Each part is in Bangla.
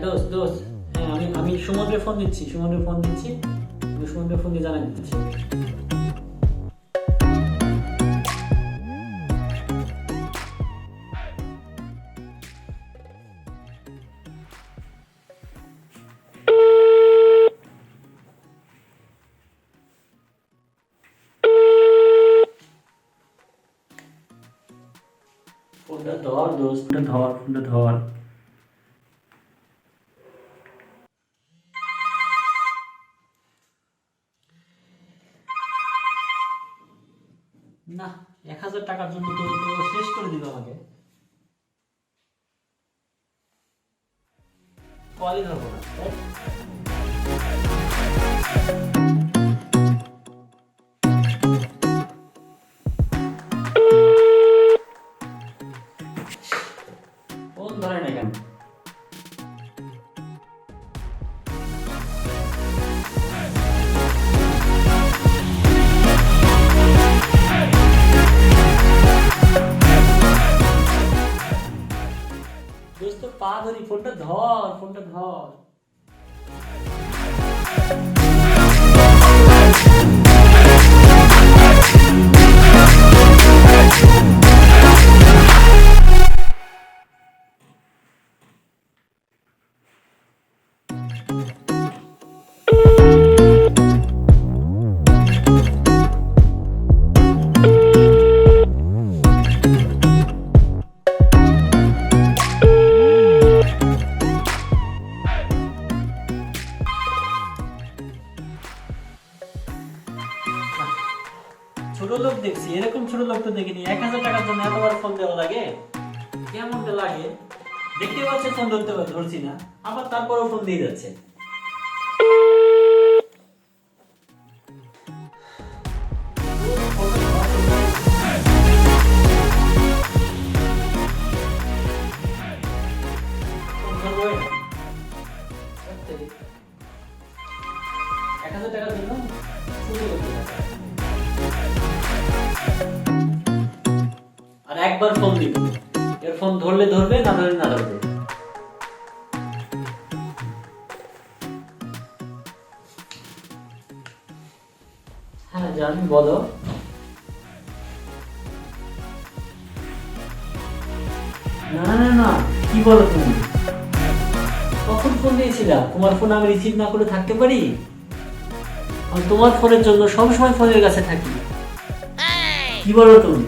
দোস্ত দোস্ত, হ্যাঁ আমি সুমনকে ফোন দিচ্ছি, আমি সুমনকে ফোন দিয়ে জানাই দিচ্ছি। ফোনটা ধর দোস্ত, ফোনটা ধর। না, 1,000 টাকার জন্য তো শেষ করে দিল আমাকে। কলই ধরবো না। ফোন ধরে না কেন? দোস্ত পা ধরি, ফোনটা ধর। ছোট লোক দেখছি, এরকম ছোট লোক তো দেখিনি। 1,000 টাকার জন্য এতবার ফোন দেওয়া লাগে? কেমনটা লাগে দেখতে পাচ্ছে, ফোন ধরছি না, আবার তারপরেও ফোন দিয়ে যাচ্ছে। ফোন ধরবোই না। 1,000 টাকার জন্য চুরি করতে থাকে। আর একবার ফোন দিব, এর ফোন ধরলে ধরবে, না ধরলে না ধরবে। হ্যাঁ জান, বলো। না না না, কি বলো তুমি? কখন ফোন দিয়েছিলা? তোমার ফোন আমি রিসিভ না করে থাকতে পারি? আমি তোমার ফোনের জন্য সবসময় ফোনের কাছে থাকি। কি বলো তুমি?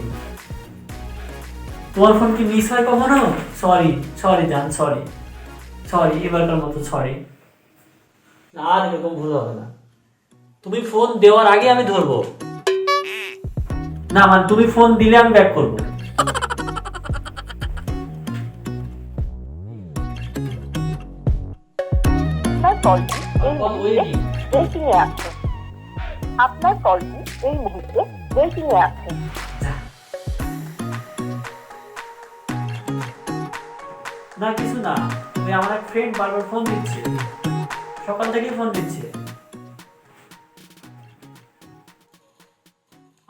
তোমার ফোন কি মিস হয় কখনো? সরি জান, সরি, এবারকার মতো সরি। আর এরকম ভুল হবে না। তুমি ফোন দেওয়ার আগে আমি ধরবো না, মানে তুমি ফোন দিলে আমি ব্যাক করবো। আপনার কলটি এই মুহূর্তে ওয়েটিং এ আছে। না কিছু না, ওই আমার এক ফ্রেন্ড বারবার ফোন দিচ্ছে, সকাল থেকেই ফোন দিচ্ছে।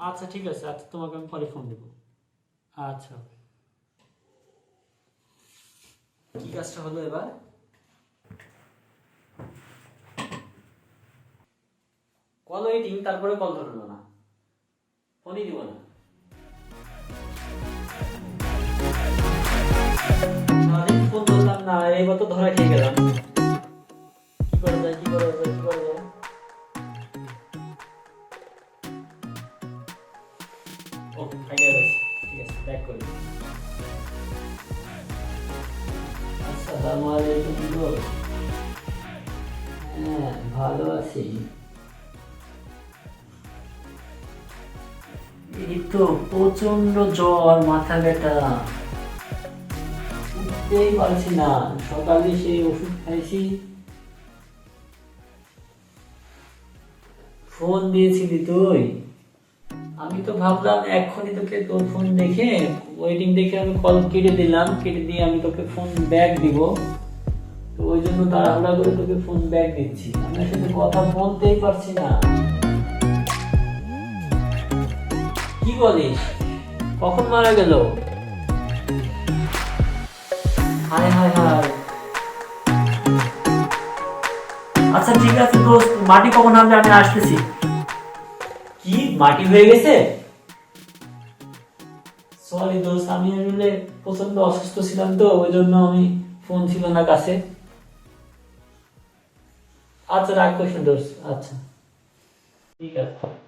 আচ্ছা ঠিক আছে, আচ্ছা তোমাকে আমি পরে ফোন দেবো। আচ্ছা, কি কাজটা হলো এবার? কল ওয়েটিং, তারপরে কল ধরলো না, ফোনই দিব না। সারাদিন ফোন ধরলাম না, এইবার তো ধরা খেয়ে গেলাম। কি করা যায়? ও আইডিয়া আছে, ঠিক আছে, ব্যাক করি। আসসালামু আলাইকুম দোস্ত। হ্যাঁ ভালো আছি। এই তো প্রচন্ড জ্বর, মাথা ব্যথা, উঠতেই পারছি না। সকালে সেই ওষুধ খাইছি। ফোন দিয়েছিলি তুই, আমি তো ভাবলাম এক্ষুনি তোকে তোর ফোন দেখে, ওয়েটিং দেখে আমি কল কেটে দিলাম, কেটে দিয়ে আমি তোকে ফোন ব্যাক দিব। তো ওই জন্য তাড়াহুড়া করে তোকে ফোন ব্যাক দিচ্ছি, আমি সাথে কথা বলতেই পারছি না। কি বলিস? কখন মারা গেল? হায় হায় হায়। আচ্ছা ঠিক আছে দোস্ত, মাটি কখন হবে আমি আসতেছি। কি মাটি হয়ে গেছে? সরি দোস্ত, আমি আসলে প্রচন্ড অসুস্থ ছিলাম তো, ওই জন্য আমি ফোন ছিল না কাছে। আচ্ছা রাখ দোস্ত, আচ্ছা ঠিক আছে।